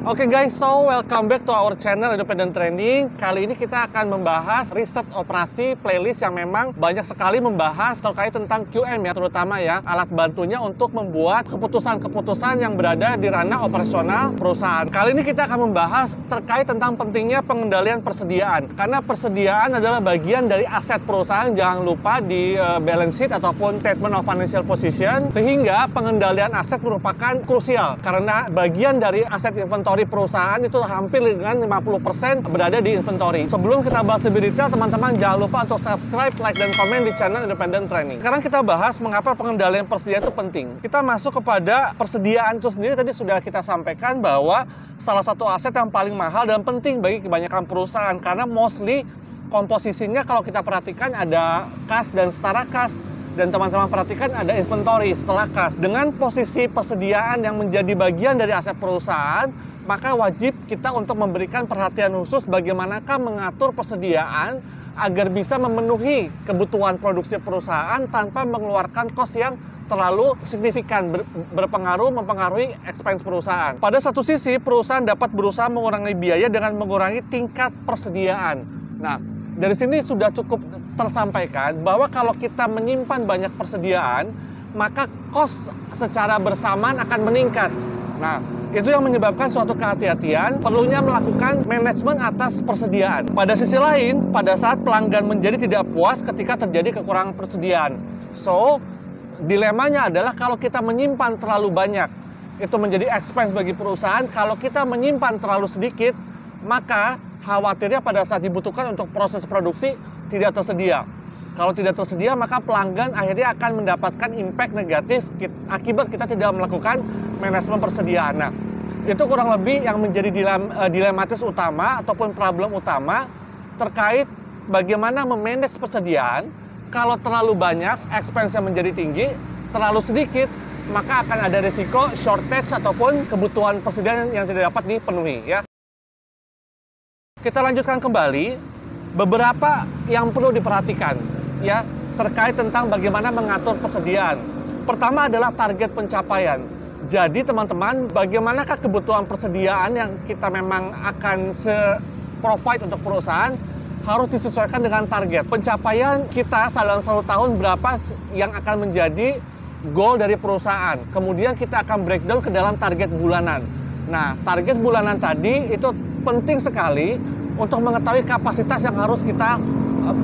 Oke guys, so welcome back to our channel Independent Training. Kali ini kita akan membahas riset operasi playlist yang memang banyak sekali membahas terkait tentang QM ya, terutama ya alat bantunya untuk membuat keputusan-keputusan yang berada di ranah operasional perusahaan. Kali ini kita akan membahas terkait tentang pentingnya pengendalian persediaan. Karena persediaan adalah bagian dari aset perusahaan, jangan lupa di balance sheet ataupun statement of financial position, sehingga pengendalian aset merupakan krusial karena bagian dari aset inventory perusahaan itu hampir dengan 50% berada di inventory. Sebelum kita bahas lebih detail, teman-teman jangan lupa untuk subscribe, like, dan komen di channel Independent Training. Sekarang kita bahas mengapa pengendalian persediaan itu penting. Kita masuk kepada persediaan itu sendiri. Tadi sudah kita sampaikan bahwa salah satu aset yang paling mahal dan penting bagi kebanyakan perusahaan karena mostly komposisinya kalau kita perhatikan ada kas dan setara kas. Dan teman-teman perhatikan ada inventory setelah kas. Dengan posisi persediaan yang menjadi bagian dari aset perusahaan, maka wajib kita untuk memberikan perhatian khusus bagaimanakah mengatur persediaan agar bisa memenuhi kebutuhan produksi perusahaan tanpa mengeluarkan kos yang terlalu signifikan, mempengaruhi expense perusahaan. Pada satu sisi, perusahaan dapat berusaha mengurangi biaya dengan mengurangi tingkat persediaan. Nah, dari sini sudah cukup tersampaikan bahwa kalau kita menyimpan banyak persediaan, maka kos secara bersamaan akan meningkat. Nah, itu yang menyebabkan suatu kehati-hatian perlunya melakukan manajemen atas persediaan. Pada sisi lain, pada saat pelanggan menjadi tidak puas ketika terjadi kekurangan persediaan. So, dilemanya adalah kalau kita menyimpan terlalu banyak, itu menjadi expense bagi perusahaan. Kalau kita menyimpan terlalu sedikit, maka khawatirnya pada saat dibutuhkan untuk proses produksi tidak tersedia. Kalau tidak tersedia, maka pelanggan akhirnya akan mendapatkan impact negatif akibat kita tidak melakukan manajemen persediaan. Nah, itu kurang lebih yang menjadi dilematis utama ataupun problem utama terkait bagaimana memanage persediaan. Kalau terlalu banyak, expense-nya menjadi tinggi, terlalu sedikit, maka akan ada risiko shortage ataupun kebutuhan persediaan yang tidak dapat dipenuhi ya. Kita lanjutkan kembali beberapa yang perlu diperhatikan ya terkait tentang bagaimana mengatur persediaan. Pertama adalah target pencapaian. Jadi teman-teman, bagaimanakah kebutuhan persediaan yang kita memang akan provide untuk perusahaan harus disesuaikan dengan target. Pencapaian kita dalam 1 tahun berapa yang akan menjadi goal dari perusahaan. Kemudian kita akan breakdown ke dalam target bulanan. Nah, target bulanan tadi itu penting sekali untuk mengetahui kapasitas yang harus kita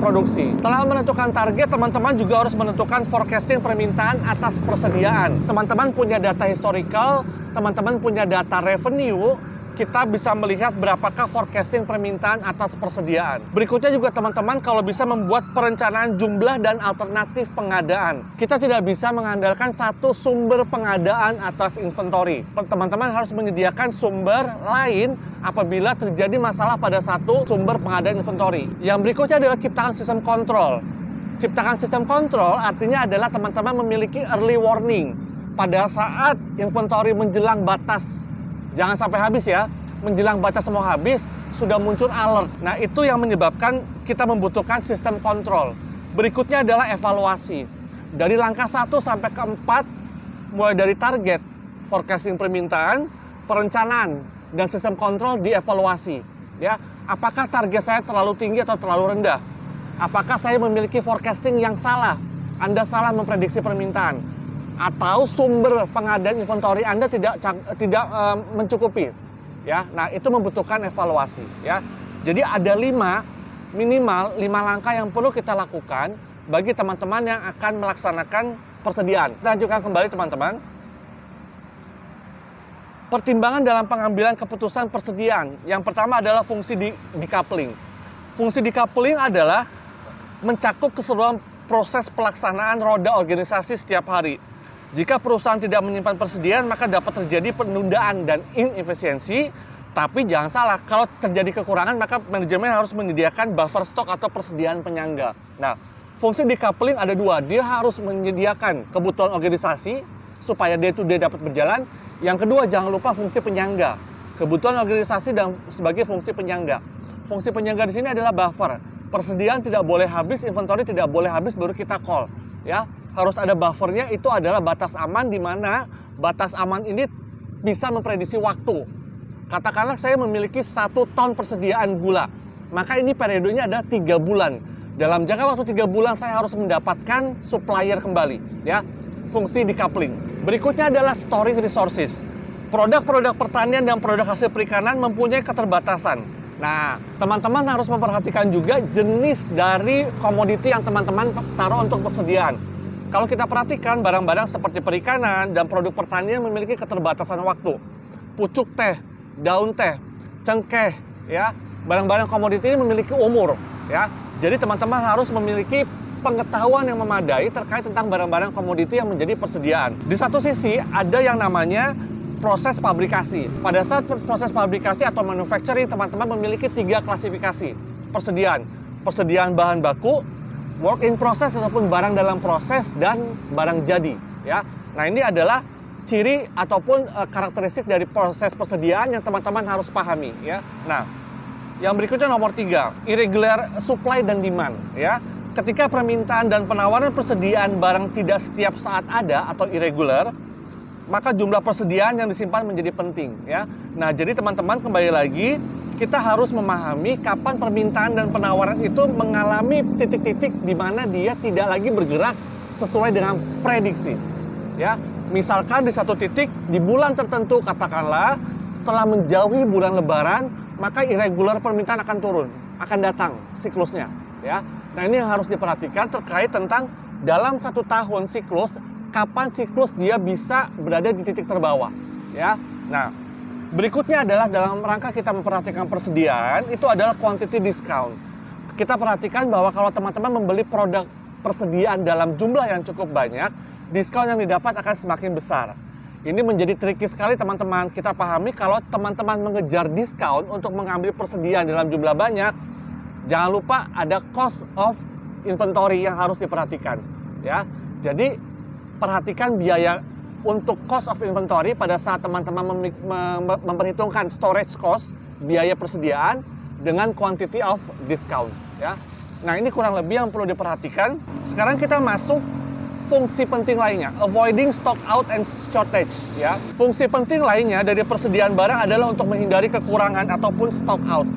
produksi. Setelah menentukan target, teman-teman juga harus menentukan forecasting permintaan atas persediaan. Teman-teman punya data historical, teman-teman punya data revenue, kita bisa melihat berapakah forecasting permintaan atas persediaan. Berikutnya juga teman-teman kalau bisa membuat perencanaan jumlah dan alternatif pengadaan. Kita tidak bisa mengandalkan satu sumber pengadaan atas inventory. Teman-teman harus menyediakan sumber lain apabila terjadi masalah pada satu sumber pengadaan inventory. Yang berikutnya adalah ciptakan sistem kontrol. Ciptakan sistem kontrol artinya adalah teman-teman memiliki early warning. Pada saat inventory menjelang batas, jangan sampai habis ya, menjelang batas mau habis, sudah muncul alert. Nah, itu yang menyebabkan kita membutuhkan sistem kontrol. Berikutnya adalah evaluasi. Dari langkah 1 sampai ke 4, mulai dari target, forecasting permintaan, perencanaan, dan sistem kontrol dievaluasi. Ya, apakah target saya terlalu tinggi atau terlalu rendah? Apakah saya memiliki forecasting yang salah? Anda salah memprediksi permintaan. Atau sumber pengadaan inventory Anda tidak mencukupi ya. Nah, itu membutuhkan evaluasi ya. Jadi ada minimal 5 langkah yang perlu kita lakukan bagi teman-teman yang akan melaksanakan persediaan. Kita lanjutkan kembali teman-teman. Pertimbangan dalam pengambilan keputusan persediaan. Yang pertama adalah fungsi decoupling. Fungsi decoupling adalah mencakup keseluruhan proses pelaksanaan roda organisasi setiap hari. Jika perusahaan tidak menyimpan persediaan, maka dapat terjadi penundaan dan inefisiensi. Tapi jangan salah, kalau terjadi kekurangan, maka manajemen harus menyediakan buffer stok atau persediaan penyangga. Nah, fungsi decoupling ada 2. Dia harus menyediakan kebutuhan organisasi supaya day to day dapat berjalan. Yang kedua, jangan lupa fungsi penyangga. Kebutuhan organisasi dan sebagai fungsi penyangga. Fungsi penyangga di sini adalah buffer. Persediaan tidak boleh habis, inventory tidak boleh habis baru kita call. Ya, harus ada buffernya, itu adalah batas aman di mana batas aman ini bisa memprediksi waktu. Katakanlah saya memiliki 1 ton persediaan gula, maka ini periodenya ada 3 bulan. Dalam jangka waktu 3 bulan saya harus mendapatkan supplier kembali, ya. Fungsi decoupling. Berikutnya adalah storing resources. Produk-produk pertanian dan produk hasil perikanan mempunyai keterbatasan. Nah, teman-teman harus memperhatikan juga jenis dari komoditi yang teman-teman taruh untuk persediaan. Kalau kita perhatikan barang-barang seperti perikanan dan produk pertanian memiliki keterbatasan waktu. Pucuk teh, daun teh, cengkeh, ya, barang-barang komoditi ini memiliki umur, ya. Jadi teman-teman harus memiliki pengetahuan yang memadai terkait tentang barang-barang komoditi yang menjadi persediaan. Di satu sisi ada yang namanya proses pabrikasi. Pada saat proses pabrikasi atau manufacturing, teman-teman memiliki 3 klasifikasi persediaan. Persediaan bahan baku, work in process ataupun barang dalam proses, dan barang jadi, ya. Nah, ini adalah ciri ataupun karakteristik dari proses persediaan yang teman-teman harus pahami, ya. Nah, yang berikutnya nomor 3, irregular supply dan demand, ya. Ketika permintaan dan penawaran persediaan barang tidak setiap saat ada atau irregular, maka jumlah persediaan yang disimpan menjadi penting, ya. Nah, jadi teman-teman kembali lagi, kita harus memahami kapan permintaan dan penawaran itu mengalami titik-titik di mana dia tidak lagi bergerak sesuai dengan prediksi, ya. Misalkan di satu titik di bulan tertentu, katakanlah setelah menjauhi bulan Lebaran, maka irregular permintaan akan turun, akan datang siklusnya, ya. Nah, ini yang harus diperhatikan terkait tentang dalam 1 tahun siklus, kapan siklus dia bisa berada di titik terbawah, ya. Nah, berikutnya adalah dalam rangka kita memperhatikan persediaan, itu adalah quantity discount. Kita perhatikan bahwa kalau teman-teman membeli produk persediaan dalam jumlah yang cukup banyak, diskon yang didapat akan semakin besar. Ini menjadi tricky sekali teman-teman. Kita pahami kalau teman-teman mengejar diskon untuk mengambil persediaan dalam jumlah banyak, jangan lupa ada cost of inventory yang harus diperhatikan, ya. Jadi perhatikan biaya untuk cost of inventory pada saat teman-teman memperhitungkan storage cost, biaya persediaan, dengan quantity of discount, ya. Nah, ini kurang lebih yang perlu diperhatikan. Sekarang kita masuk fungsi penting lainnya, avoiding stock out and shortage, ya. Fungsi penting lainnya dari persediaan barang adalah untuk menghindari kekurangan ataupun stock out.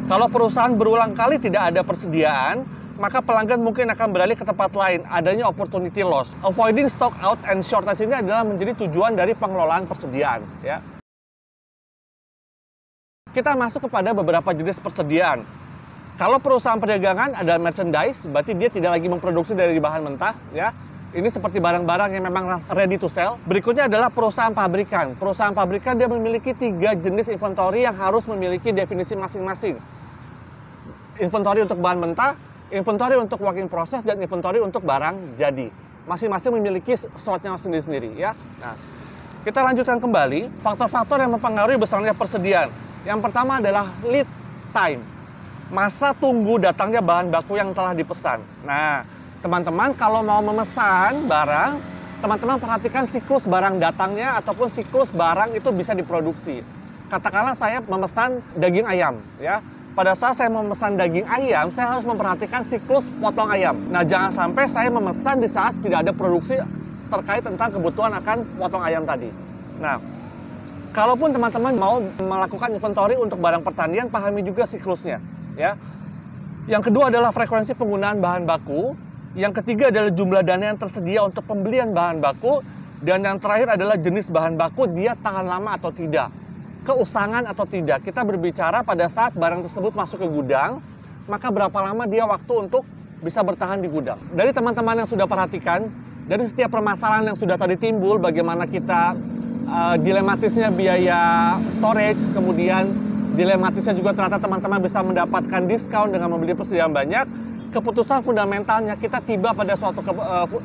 Kalau perusahaan berulang kali tidak ada persediaan, maka pelanggan mungkin akan beralih ke tempat lain, adanya opportunity loss. Avoiding stock out and shortage ini adalah menjadi tujuan dari pengelolaan persediaan, ya. Kita masuk kepada beberapa jenis persediaan. Kalau perusahaan perdagangan adalah merchandise, berarti dia tidak lagi memproduksi dari bahan mentah, ya. Ini seperti barang-barang yang memang ready to sell. Berikutnya adalah perusahaan pabrikan. Perusahaan pabrikan dia memiliki 3 jenis inventory yang harus memiliki definisi masing-masing. Inventory untuk bahan mentah, inventory untuk work in process, dan inventory untuk barang jadi. Masing-masing memiliki slotnya sendiri-sendiri, ya. Nah, kita lanjutkan kembali faktor-faktor yang mempengaruhi besarnya persediaan. Yang pertama adalah lead time, masa tunggu datangnya bahan baku yang telah dipesan. Nah, teman-teman kalau mau memesan barang, teman-teman perhatikan siklus barang datangnya ataupun siklus barang itu bisa diproduksi. Katakanlah saya memesan daging ayam, ya. Pada saat saya memesan daging ayam, saya harus memperhatikan siklus potong ayam. Nah, jangan sampai saya memesan di saat tidak ada produksi terkait tentang kebutuhan akan potong ayam tadi. Nah, kalaupun teman-teman mau melakukan inventory untuk barang pertanian, pahami juga siklusnya, ya. Yang kedua adalah frekuensi penggunaan bahan baku. Yang ketiga adalah jumlah dana yang tersedia untuk pembelian bahan baku. Dan yang terakhir adalah jenis bahan baku, dia tahan lama atau tidak, keusangan atau tidak. Kita berbicara pada saat barang tersebut masuk ke gudang, maka berapa lama dia waktu untuk bisa bertahan di gudang. Dari teman-teman yang sudah perhatikan, dari setiap permasalahan yang sudah tadi timbul, bagaimana kita dilematisnya biaya storage, kemudian dilematisnya juga ternyata teman-teman bisa mendapatkan diskon dengan membeli persediaan banyak. Keputusan fundamentalnya kita tiba pada suatu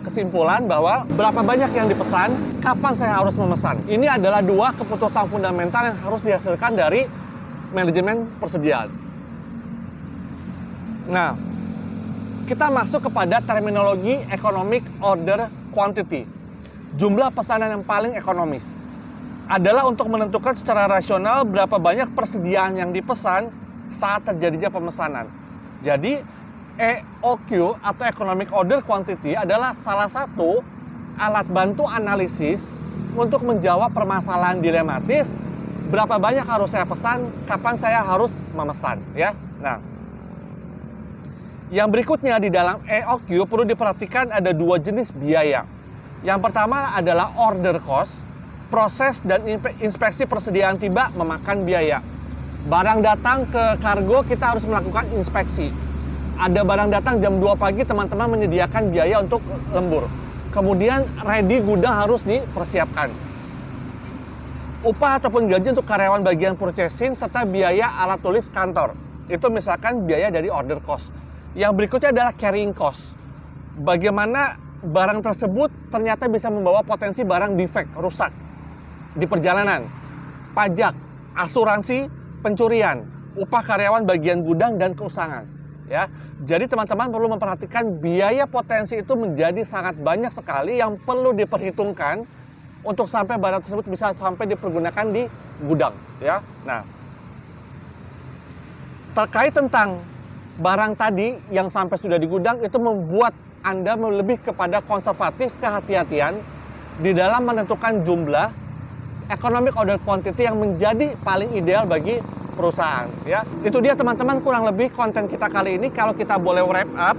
kesimpulan bahwa berapa banyak yang dipesan, kapan saya harus memesan. Ini adalah 2 keputusan fundamental yang harus dihasilkan dari manajemen persediaan. Nah, kita masuk kepada terminologi economic order quantity. Jumlah pesanan yang paling ekonomis adalah untuk menentukan secara rasional berapa banyak persediaan yang dipesan saat terjadinya pemesanan. Jadi, EOQ atau Economic Order Quantity adalah salah satu alat bantu analisis untuk menjawab permasalahan dilematis berapa banyak harus saya pesan, kapan saya harus memesan ya. Nah, yang berikutnya di dalam EOQ perlu diperhatikan ada dua jenis biaya. Yang pertama adalah order cost. Proses dan inspeksi persediaan tiba memakan biaya. Barang datang ke kargo, kita harus melakukan inspeksi. Ada barang datang jam 2 pagi, teman-teman menyediakan biaya untuk lembur. Kemudian ready gudang harus dipersiapkan. Upah ataupun gaji untuk karyawan bagian purchasing serta biaya alat tulis kantor. Itu misalkan biaya dari order cost. Yang berikutnya adalah carrying cost. Bagaimana barang tersebut ternyata bisa membawa potensi barang defect, rusak di perjalanan, pajak, asuransi, pencurian, upah karyawan bagian gudang, dan keusangan. Ya, jadi teman-teman perlu memperhatikan biaya potensi itu menjadi sangat banyak sekali yang perlu diperhitungkan untuk sampai barang tersebut bisa sampai dipergunakan di gudang. Ya, nah terkait tentang barang tadi yang sampai sudah di gudang itu membuat Anda lebih kepada konservatif, kehati-hatian di dalam menentukan jumlah economic order quantity yang menjadi paling ideal bagi perusahaan ya. Itu dia teman-teman kurang lebih konten kita kali ini. Kalau kita boleh wrap up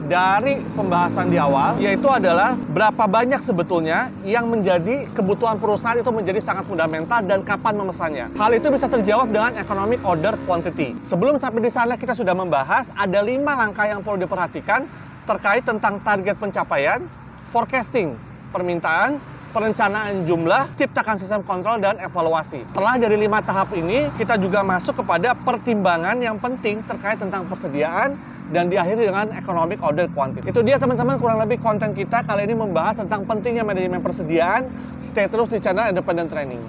dari pembahasan di awal, yaitu adalah berapa banyak sebetulnya yang menjadi kebutuhan perusahaan itu menjadi sangat fundamental dan kapan memesannya. Hal itu bisa terjawab dengan economic order quantity. Sebelum sampai di sana kita sudah membahas ada 5 langkah yang perlu diperhatikan terkait tentang target pencapaian, forecasting permintaan, perencanaan jumlah, ciptakan sistem kontrol, dan evaluasi. Setelah dari 5 tahap ini, kita juga masuk kepada pertimbangan yang penting terkait tentang persediaan dan diakhiri dengan economic order quantity. Itu dia teman-teman kurang lebih konten kita kali ini membahas tentang pentingnya manajemen persediaan. Stay terus di channel Independent Training.